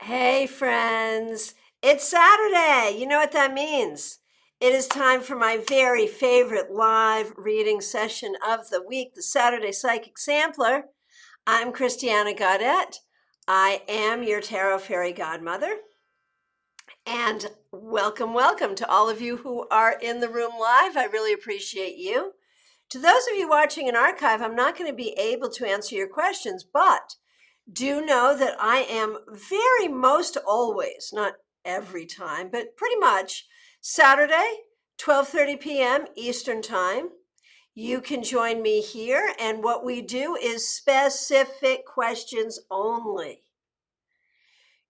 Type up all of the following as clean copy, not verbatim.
Hey, friends, it's Saturday. You know what that means. It is time for my very favorite live reading session of the week, the Saturday Psychic Sampler. I'm Christiana Gaudet. I am your Tarot Fairy Godmother. And welcome to all of you who are in the room live. I really appreciate you. To those of you watching in archive, I'm not going to be able to answer your questions, but do know that I am very most always, not every time, but pretty much Saturday, 12:30 p.m. Eastern Time. You can join me here, and what we do is specific questions only.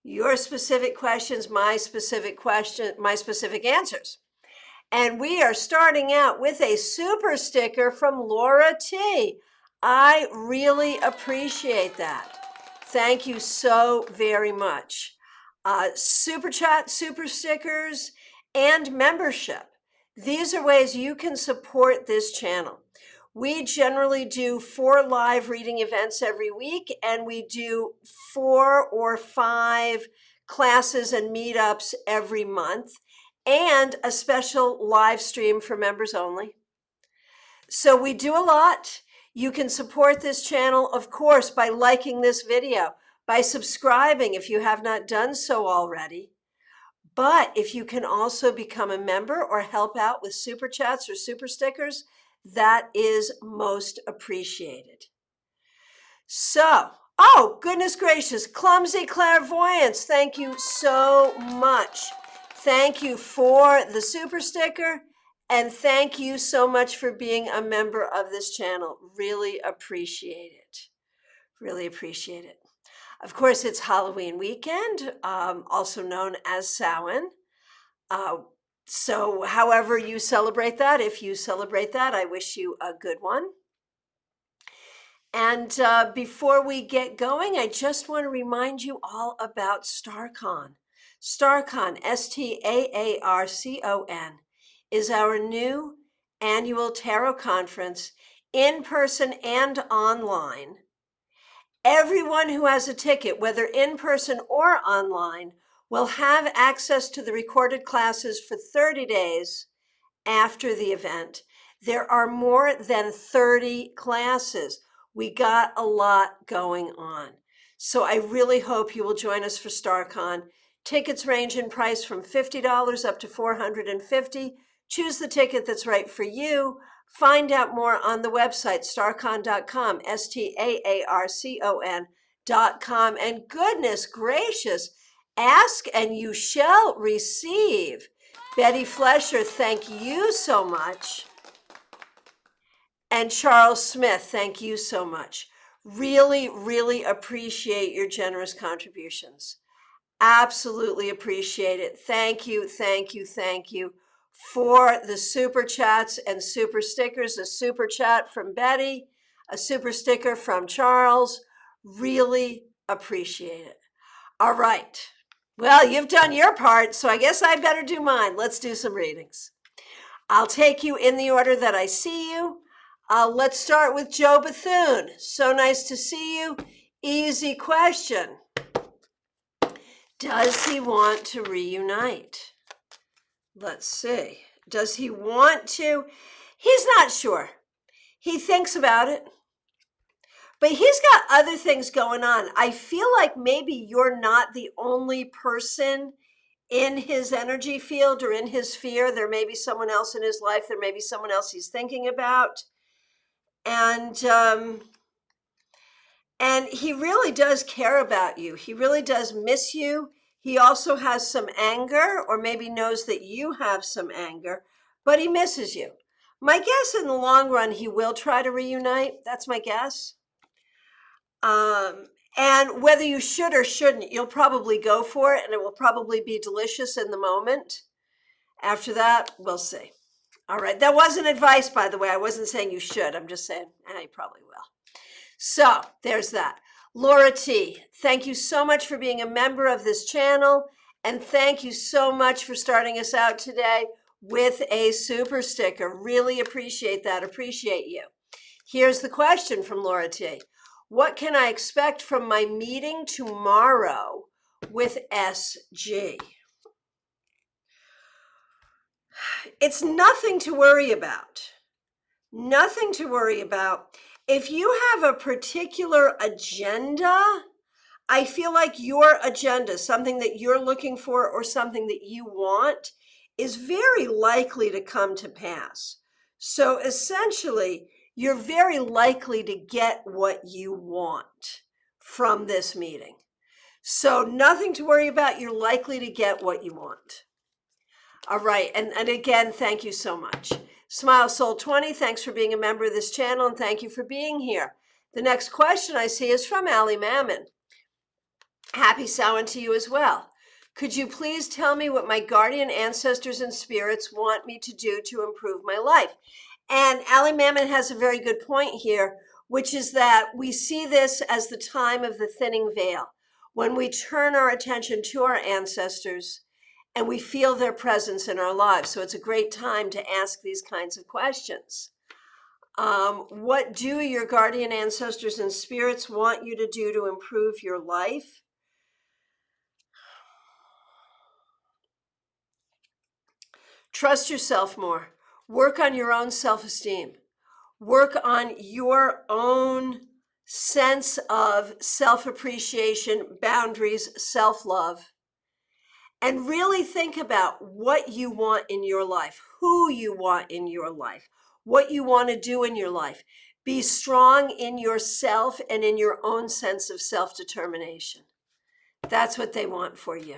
Your specific questions, my specific answers. And we are starting out with a super sticker from Laura T. I really appreciate that. Thank you so very much. Super chat, super stickers, and membership. These are ways you can support this channel. We generally do 4 live reading events every week, and we do 4 or 5 classes and meetups every month, and a special live stream for members only. So we do a lot. You can support this channel, of course, by liking this video, by subscribing if you have not done so already. But if you can also become a member or help out with super chats or super stickers, that is most appreciated. So, oh, goodness gracious, Clumsy Clairvoyance, thank you so much. Thank you for the super sticker, and thank you so much for being a member of this channel. Really appreciate it. Really appreciate it. Of course, it's Halloween weekend, also known as Samhain. So however you celebrate that, if you celebrate that, I wish you a good one. And before we get going, I just want to remind you all about StarCon. StarCon, STAARCON, is our new annual tarot conference, in person and online. Everyone who has a ticket, whether in person or online, will have access to the recorded classes for 30 days after the event. There are more than 30 classes. We got a lot going on. So I really hope you will join us for StarCon. Tickets range in price from $50 up to $450. Choose the ticket that's right for you. Find out more on the website, starcon.com, STAARCON.com. And goodness gracious, ask and you shall receive. Betty Flesher, thank you so much. And Charles Smith, thank you so much. Really, really appreciate your generous contributions. Absolutely appreciate it. Thank you, thank you, thank you for the super chats and super stickers. A super chat from Betty, a super sticker from Charles. Really appreciate it. All right. Well, you've done your part, so I guess I better do mine. Let's do some readings. I'll take you in the order that I see you. Let's start with Joe Bethune. So nice to see you. Easy question. Does he want to reunite? Let's see. Does he want to? He's not sure. He thinks about it. But he's got other things going on. I feel like maybe you're not the only person in his energy field or in his sphere. There may be someone else in his life. There may be someone else he's thinking about. And he really does care about you. He really does miss you. He also has some anger, or maybe knows that you have some anger, but he misses you. My guess in the long run, he will try to reunite. That's my guess. And whether you should or shouldn't, you'll probably go for it, and it will probably be delicious in the moment. After that, we'll see. All right. That wasn't advice, by the way. I wasn't saying you should. I'm just saying, you probably will. So there's that. Laura T., thank you so much for being a member of this channel. And thank you so much for starting us out today with a super sticker. Really appreciate that. Appreciate you. Here's the question from Laura T. What can I expect from my meeting tomorrow with SG. It's nothing to worry about. Nothing to worry about. If you have a particular agenda, I feel like your agenda, something that you're looking for or something that you want, is very likely to come to pass. So essentially, you're very likely to get what you want from this meeting. So nothing to worry about. You're likely to get what you want. All right. And again, thank you so much. Smile Soul 20, thanks for being a member of this channel and thank you for being here. The next question I see is from Allie Mammon. Happy Samhain to you as well. Could you please tell me what my guardian ancestors and spirits want me to do to improve my life? And Allie Mammon has a very good point here, which is that we see this as the time of the thinning veil, when we turn our attention to our ancestors and we feel their presence in our lives. So it's a great time to ask these kinds of questions. What do your guardian ancestors and spirits want you to do to improve your life? Trust yourself more. Work on your own self-esteem. Work on your own sense of self-appreciation, boundaries, self-love. And really think about what you want in your life, who you want in your life, what you want to do in your life. Be strong in yourself and in your own sense of self-determination. That's what they want for you.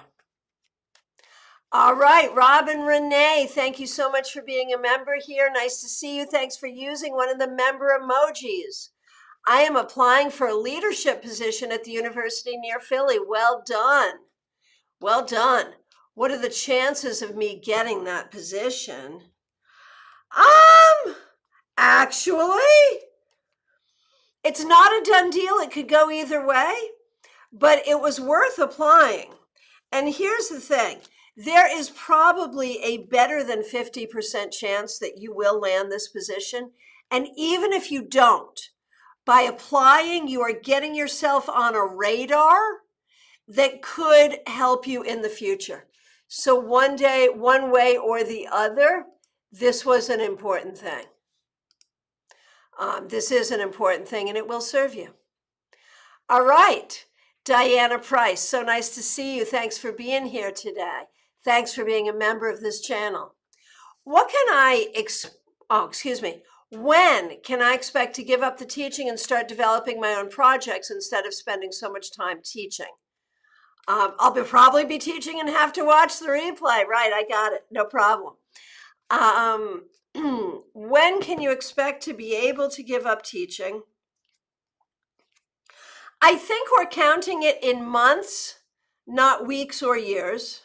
All right, Robin Renee, thank you so much for being a member here. Nice to see you. Thanks for using one of the member emojis. I am applying for a leadership position at the university near Philly. Well done. Well done. What are the chances of me getting that position? Actually, it's not a done deal. It could go either way, but it was worth applying. And here's the thing. There is probably a better than 50% chance that you will land this position. And even if you don't, by applying, you are getting yourself on a radar that could help you in the future. So one day, one way or the other, this was an important thing. This is an important thing and it will serve you. All right, Diana Price, so nice to see you. Thanks for being here today. Thanks for being a member of this channel. What can when can I expect to give up the teaching and start developing my own projects instead of spending so much time teaching? I'll probably be teaching and have to watch the replay. Right, I got it. No problem. When can you expect to be able to give up teaching? I think we're counting it in months, not weeks or years.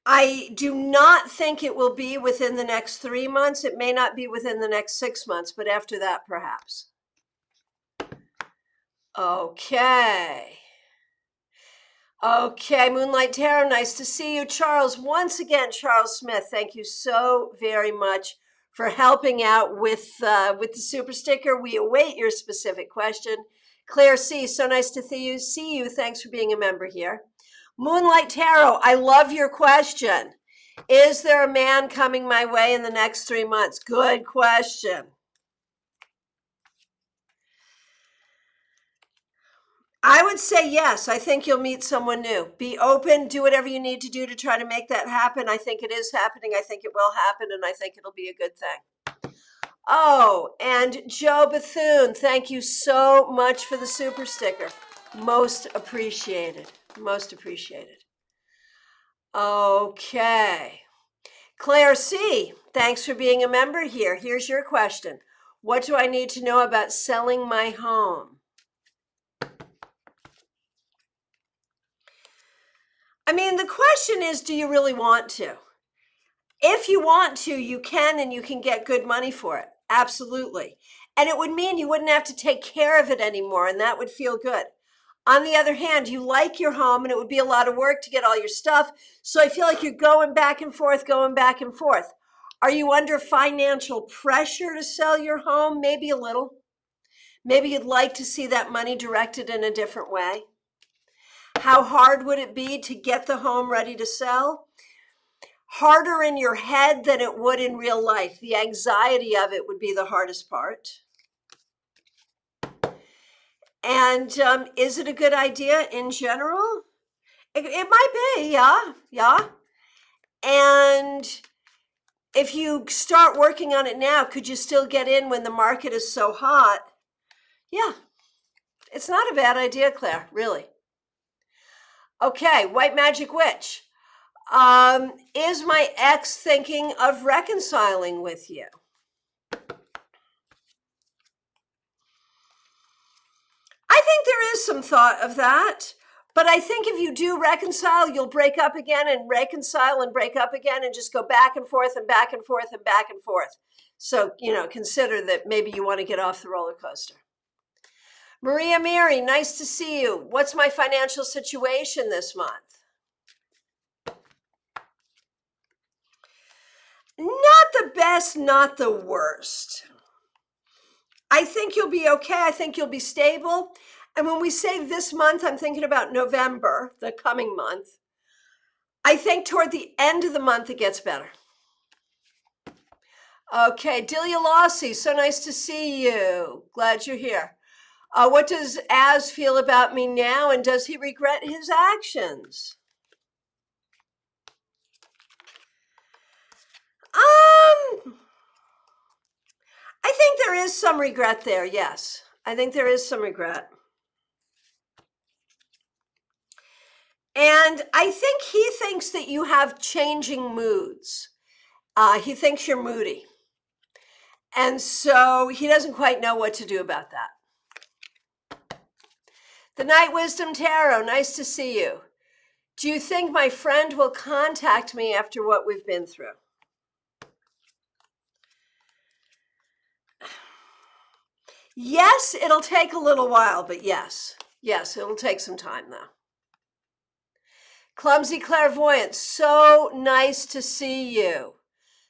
I do not think it will be within the next 3 months. It may not be within the next 6 months, but after that, perhaps. Okay. Okay, Moonlight Tarot, nice to see you. Charles, once again, Charles Smith, thank you so very much for helping out with the super sticker. We await your specific question. Claire C, so nice to see you. Thanks for being a member here. Moonlight Tarot, I love your question. Is there a man coming my way in the next 3 months? Good question. I would say yes. I think you'll meet someone new. Be open, do whatever you need to do to try to make that happen. I think it is happening. I think it will happen, and I think it'll be a good thing. Oh, and Joe Bethune, thank you so much for the super sticker. Most appreciated. Most appreciated. Okay. Claire C, thanks for being a member here. Here's your question. What do I need to know about selling my home? I mean, the question is, do you really want to? If you want to, you can, and you can get good money for it. Absolutely. And it would mean you wouldn't have to take care of it anymore, and that would feel good. On the other hand, you like your home, and it would be a lot of work to get all your stuff. So I feel like you're going back and forth, going back and forth. Are you under financial pressure to sell your home? Maybe a little. Maybe you'd like to see that money directed in a different way. How hard would it be to get the home ready to sell? Harder in your head than it would in real life. The anxiety of it would be the hardest part. And is it a good idea in general? It might be, yeah. And if you start working on it now, could you still get in when the market is so hot? Yeah, it's not a bad idea, Claire, really. Okay, White Magic Witch. Is my ex thinking of reconciling with you? I think there is some thought of that. But I think if you do reconcile, you'll break up again and reconcile and break up again and just go back and forth and back and forth and back and forth. So, consider that maybe you want to get off the roller coaster. Maria Mary, nice to see you. What's my financial situation this month? Not the best, not the worst. I think you'll be okay. I think you'll be stable. And when we say this month, I'm thinking about November, the coming month. I think toward the end of the month, it gets better. Okay, Delia Lossie, so nice to see you. Glad you're here. What does Az feel about me now, and does he regret his actions? I think there is some regret there, yes. I think there is some regret. And I think he thinks that you have changing moods. He thinks you're moody. And so he doesn't quite know what to do about that. The Night Wisdom Tarot, nice to see you. Do you think my friend will contact me after what we've been through? Yes, it'll take a little while, but yes. Yes, it'll take some time though. Clumsy Clairvoyant, so nice to see you.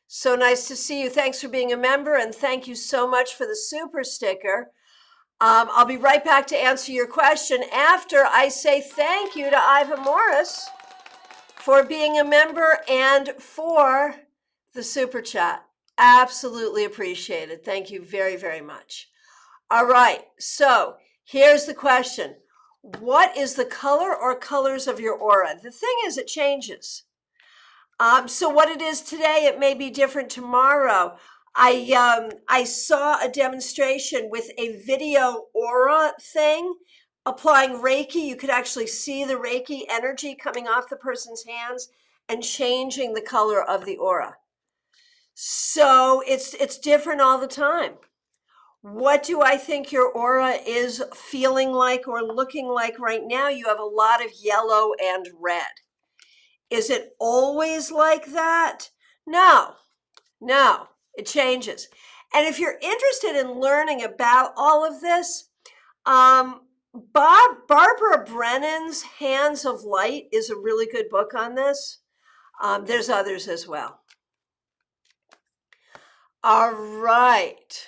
So nice to see you. Thanks for being a member, and thank you so much for the super sticker. I'll be right back to answer your question after I say thank you to Iva Morris for being a member and for the super chat. Absolutely appreciated. Thank you very, very much. All right, so here's the question. What is the color or colors of your aura? The thing is, it changes. So what it is today, it may be different tomorrow. I saw a demonstration with a video aura thing applying Reiki. You could actually see the Reiki energy coming off the person's hands and changing the color of the aura. So it's different all the time. What do I think your aura is feeling like or looking like right now? You have a lot of yellow and red. Is it always like that? No, it changes. And if you're interested in learning about all of this, Barbara Brennan's Hands of Light is a really good book on this. There's others as well. All right.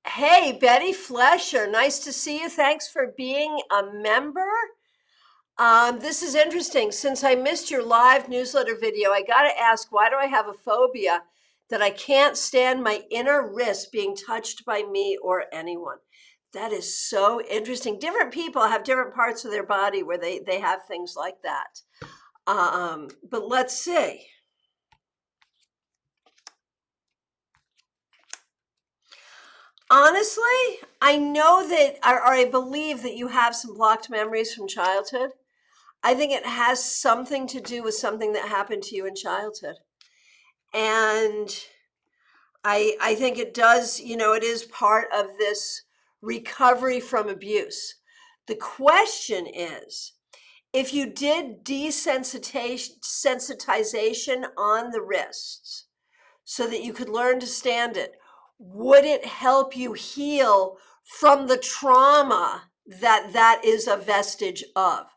Hey, Betty Flesher, nice to see you. Thanks for being a member. This is interesting. Since I missed your live newsletter video, I got to ask, why do I have a phobia that I can't stand my inner wrist being touched by me or anyone? That is so interesting. Different people have different parts of their body where they have things like that. But let's see. Honestly, I know that, or I believe that you have some blocked memories from childhood. I think it has something to do with something that happened to you in childhood. And I think it does, it is part of this recovery from abuse. The question is, if you did desensitization on the wrists so that you could learn to stand it, would it help you heal from the trauma that is a vestige of?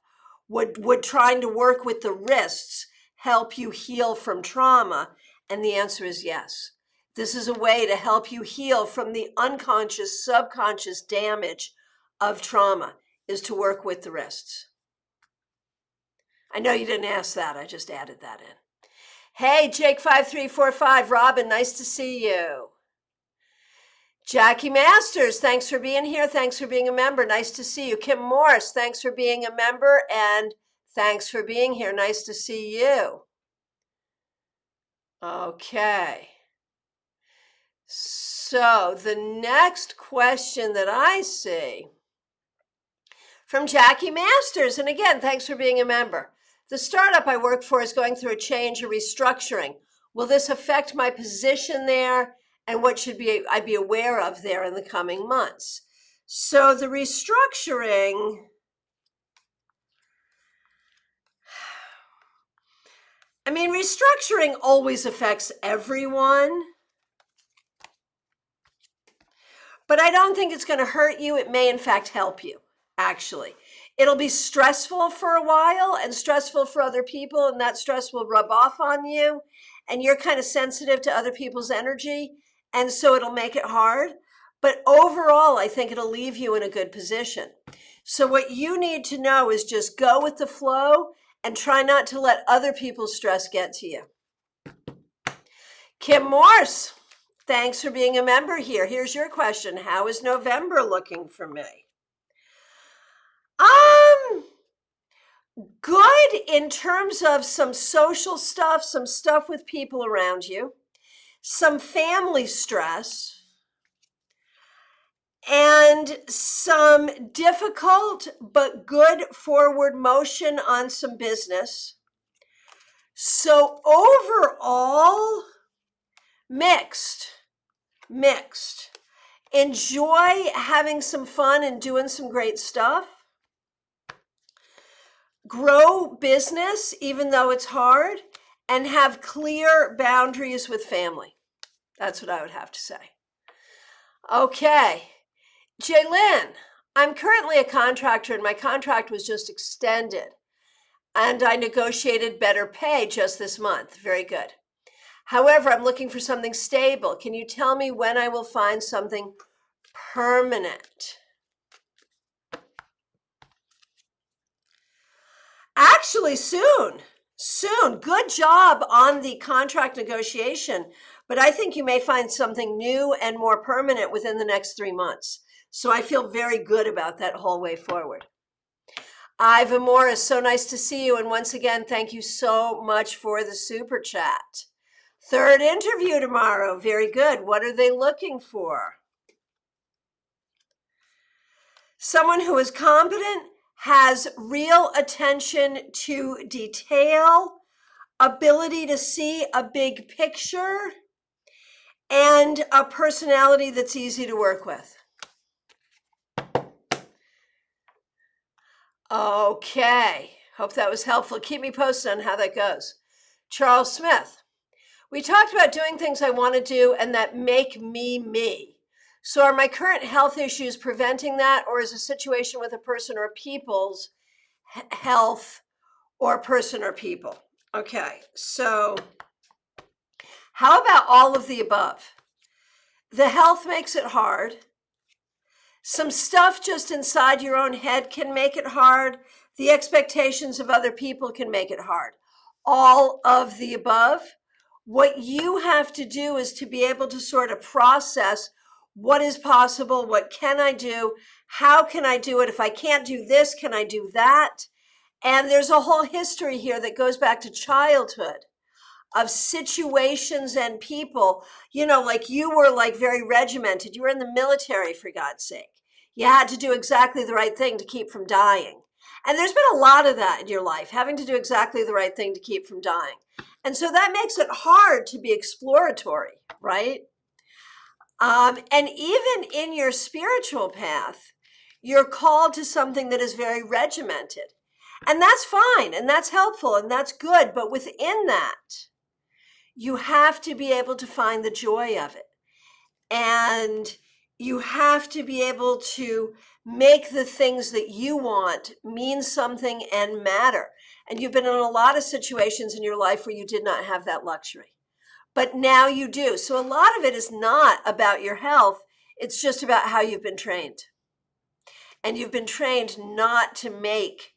Would trying to work with the wrists help you heal from trauma? And the answer is yes. This is a way to help you heal from the unconscious, subconscious damage of trauma. is to work with the wrists. I know you didn't ask that. I just added that in. Hey, Jake5345, Robin, nice to see you. Jackie Masters, thanks for being here. Thanks for being a member. Nice to see you. Kim Morris, thanks for being a member and thanks for being here. Nice to see you. Okay. So the next question that I see from Jackie Masters, and again, thanks for being a member. The startup I work for is going through a change or restructuring. Will this affect my position there? And what should I be aware of there in the coming months? So the restructuring, restructuring always affects everyone, but I don't think it's going to hurt you. It may in fact help you, actually. It'll be stressful for a while and stressful for other people, and that stress will rub off on you, and you're kind of sensitive to other people's energy, and so it'll make it hard. But overall, I think it'll leave you in a good position. So what you need to know is just go with the flow and try not to let other people's stress get to you. Kim Morse, thanks for being a member here. Here's your question. How is November looking for me? Good in terms of some social stuff, some stuff with people around you, some family stress, and some difficult but good forward motion on some business. So overall, mixed. Enjoy having some fun and doing some great stuff. Grow business, even though it's hard, and have clear boundaries with family. That's what I would have to say. Okay. Jaylyn, I'm currently a contractor and my contract was just extended and I negotiated better pay just this month. Very good. However, I'm looking for something stable. Can you tell me when I will find something permanent? Actually, soon. Good job on the contract negotiation, but I think you may find something new and more permanent within the next 3 months. So I feel very good about that whole way forward. Iva Morris, so nice to see you. And once again, thank you so much for the super chat. Third interview tomorrow. Very good. What are they looking for? Someone who is competent, has real attention to detail, ability to see a big picture, and a personality that's easy to work with. Okay, hope that was helpful. Keep me posted on how that goes. Charles Smith, we talked about doing things I want to do and that make me me. So are my current health issues preventing that, or is a situation with a person or people's health or person or people? Okay, so how about all of the above? The health makes it hard. Some stuff just inside your own head can make it hard. The expectations of other people can make it hard. All of the above. What you have to do is to be able to sort of process what is possible, what can I do, how can I do it? If I can't do this, can I do that? And there's a whole history here that goes back to childhood of situations and people, like you were like very regimented. You were in the military, for God's sake. You had to do exactly the right thing to keep from dying. And there's been a lot of that in your life, having to do exactly the right thing to keep from dying. And so that makes it hard to be exploratory, right? And even in your spiritual path, you're called to something that is very regimented. And that's fine, and that's helpful, and that's good. But within that, you have to be able to find the joy of it. And you have to be able to make the things that you want mean something and matter. And you've been in a lot of situations in your life where you did not have that luxury. But now you do. So a lot of it is not about your health. It's just about how you've been trained. and you've been trained not to make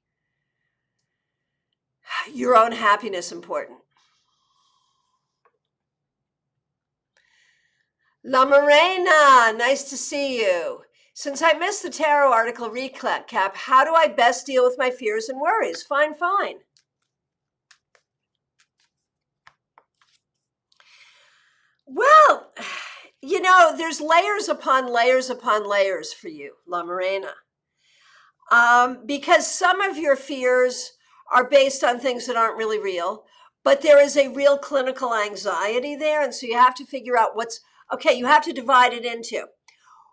your own happiness important. La Morena, nice to see you. Since I missed the tarot article recap, how do I best deal with my fears and worries? Fine. Well, you know, there's layers upon layers upon layers for you, La Morena. Because some of your fears are based on things that aren't really real, but there is a real clinical anxiety there. And so you have to figure out you have to divide it into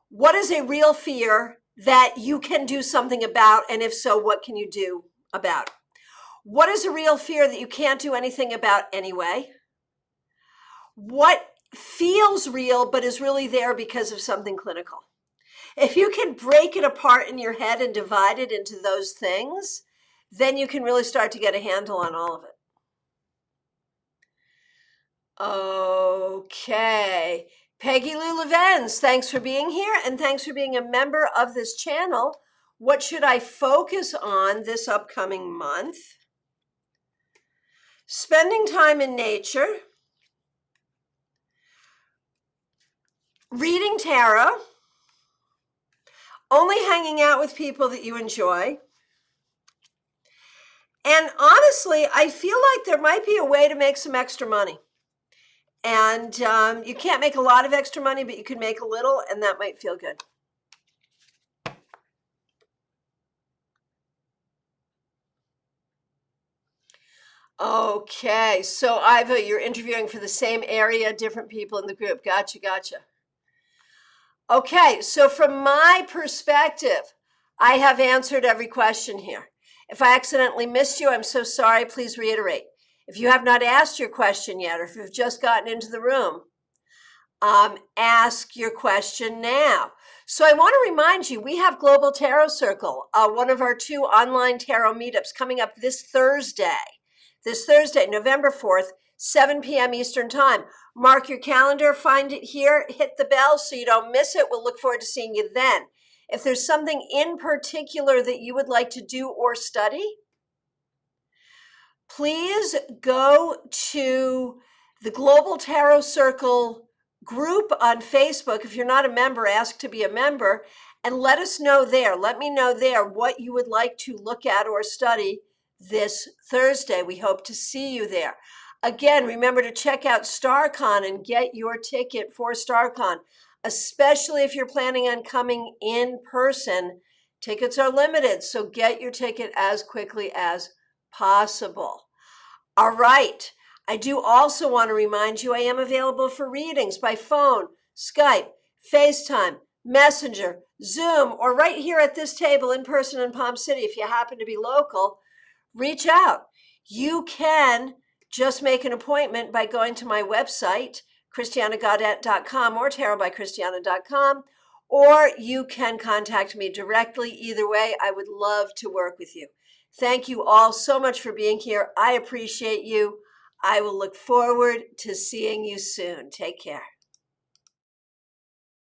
what is a real fear that you can do something about? And if so, what can you do about it? What is a real fear that you can't do anything about anyway? What feels real but is really there because of something clinical? If you can break it apart in your head and divide it into those things, then you can really start to get a handle on all of it. Okay. Peggy Lou Levens, thanks for being here and thanks for being a member of this channel. What should I focus on this upcoming month? Spending time in nature, reading tarot, only hanging out with people that you enjoy. And honestly, I feel like there might be a way to make some extra money. And you can't make a lot of extra money, but you can make a little, and that might feel good. Okay, so Iva, you're interviewing for the same area, different people in the group. Gotcha. Okay, so from my perspective, I have answered every question here. If I accidentally missed you, I'm so sorry. Please reiterate. If you have not asked your question yet, or if you've just gotten into the room, ask your question now. So I want to remind you, we have Global Tarot Circle, one of our 2 online tarot meetups coming up this Thursday, November 4th, 7 p.m. Eastern Time. Mark your calendar, find it here, hit the bell so you don't miss it. We'll look forward to seeing you then. If there's something in particular that you would like to do or study, please go to the Global Tarot Circle group on Facebook. If you're not a member, ask to be a member and let us know there. Let me know there what you would like to look at or study this Thursday. We hope to see you there. Again, remember to check out StarCon and get your ticket for StarCon, especially if you're planning on coming in person. Tickets are limited, so get your ticket as quickly as possible. All right. I do also want to remind you I am available for readings by phone, Skype, FaceTime, Messenger, Zoom, or right here at this table in person in Palm City. If you happen to be local, reach out. You can just make an appointment by going to my website, christianagaudette.com or tarotbychristiana.com, or you can contact me directly. Either way, I would love to work with you. Thank you all so much for being here. I appreciate you. I will look forward to seeing you soon. Take care.